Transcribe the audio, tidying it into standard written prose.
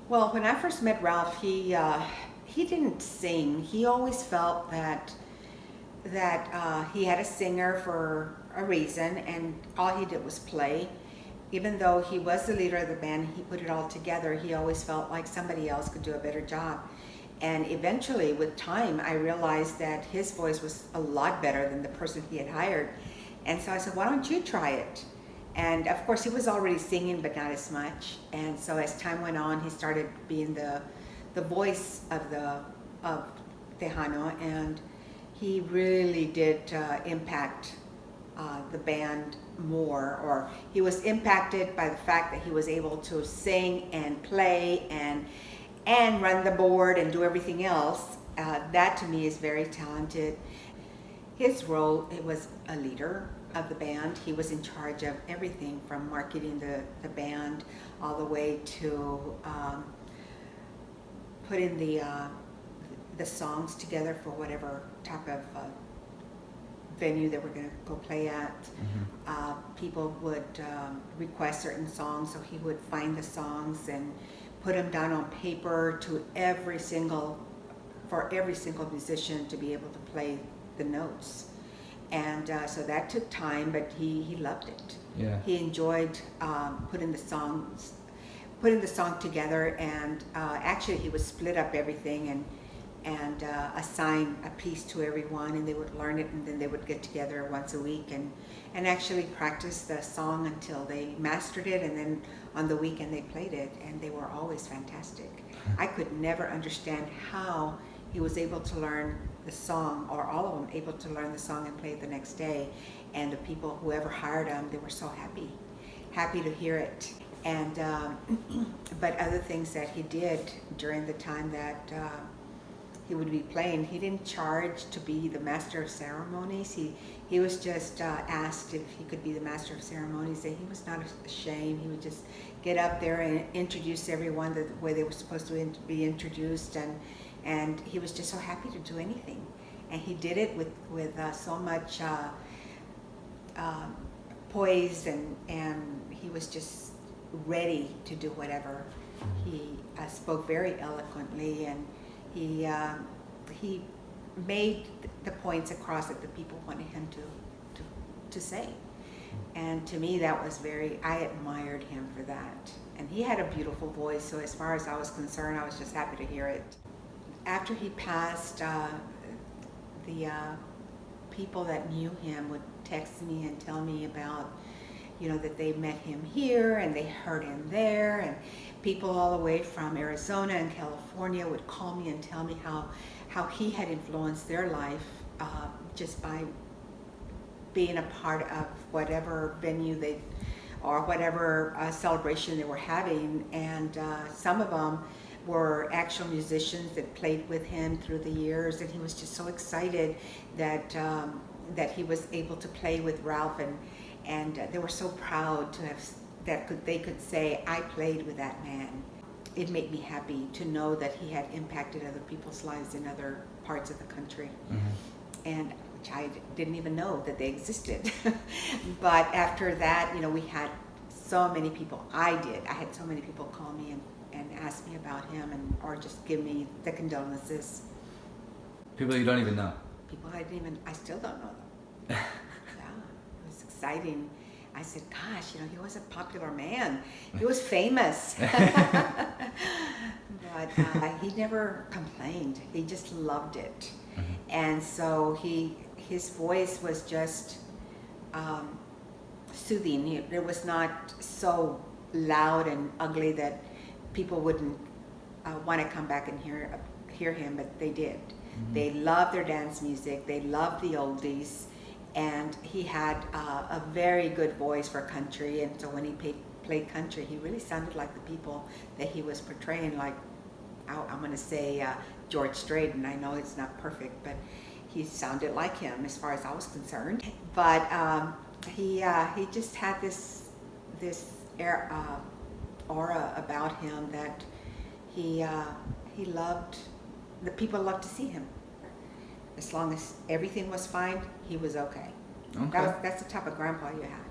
Well, when I first met Ralph, he didn't sing. He always felt that he had a singer for a reason, and all he did was play. Even though he was the leader of the band, he put it all together. He always felt like somebody else could do a better job. And eventually, with time, I realized that his voice was a lot better than the person he had hired. And so I said, "Why don't you try it?" And of course, he was already singing, but not as much. And so as time went on, he started being the voice of Tejano, and he really did impact the band more, or he was impacted by the fact that he was able to sing and play and run the board and do everything else. That to me is very talented. His role, it was a leader of the band. He was in charge of everything from marketing the band all the way to putting the songs together for whatever type of venue that we're going to go play at. People would request certain songs, so he would find the songs and put them down on paper for every single musician to be able to play the notes. And so that took time, but he loved it. Yeah. He enjoyed putting the song together, and actually he would split up everything and assign a piece to everyone, and they would learn it, and then they would get together once a week and actually practice the song until they mastered it, and then on the weekend they played it, and they were always fantastic. I could never understand how he was able to learn the song, or all of them able to learn the song and play it the next day, and the people, whoever hired him, they were so happy to hear it. And but other things that he did during the time that he would be playing, he didn't charge to be the master of ceremonies. He was just asked if he could be the master of ceremonies, and he was not ashamed. He would just get up there and introduce everyone the way they were supposed to be introduced, and he was just so happy to do anything. And he did it with so much poise, and he was just ready to do whatever. He spoke very eloquently, and he made the points across that the people wanted him to say. And to me, that was I admired him for that. And he had a beautiful voice, so as far as I was concerned, I was just happy to hear it. After he passed, the people that knew him would text me and tell me about, that they met him here and they heard him there, and people all the way from Arizona and California would call me and tell me how he had influenced their life just by being a part of whatever venue or whatever celebration they were having. And some of them were actual musicians that played with him through the years, and he was just so excited that he was able to play with Ralph, and they were so proud to have they could say, "I played with that man." It made me happy to know that he had impacted other people's lives in other parts of the country, and which I didn't even know that they existed. But after that, we had so many people. I had so many people call me and ask me about him, or just give me the condolences. People you don't even know. People I still don't know them. Yeah, it was exciting. I said, "Gosh, he was a popular man. He was famous." But he never complained. He just loved it. And so his voice was just soothing. It was not so loud and ugly that people wouldn't want to come back and hear him, but they did. They loved their dance music. They loved the oldies. And he had a very good voice for country, and so when he played country, he really sounded like the people that he was portraying, like, I'm going to say George Strait, and I know it's not perfect, but he sounded like him as far as I was concerned. But he just had this aura about him that he loved. The people loved to see him. As long as everything was fine, he was okay. That's the type of grandpa you had.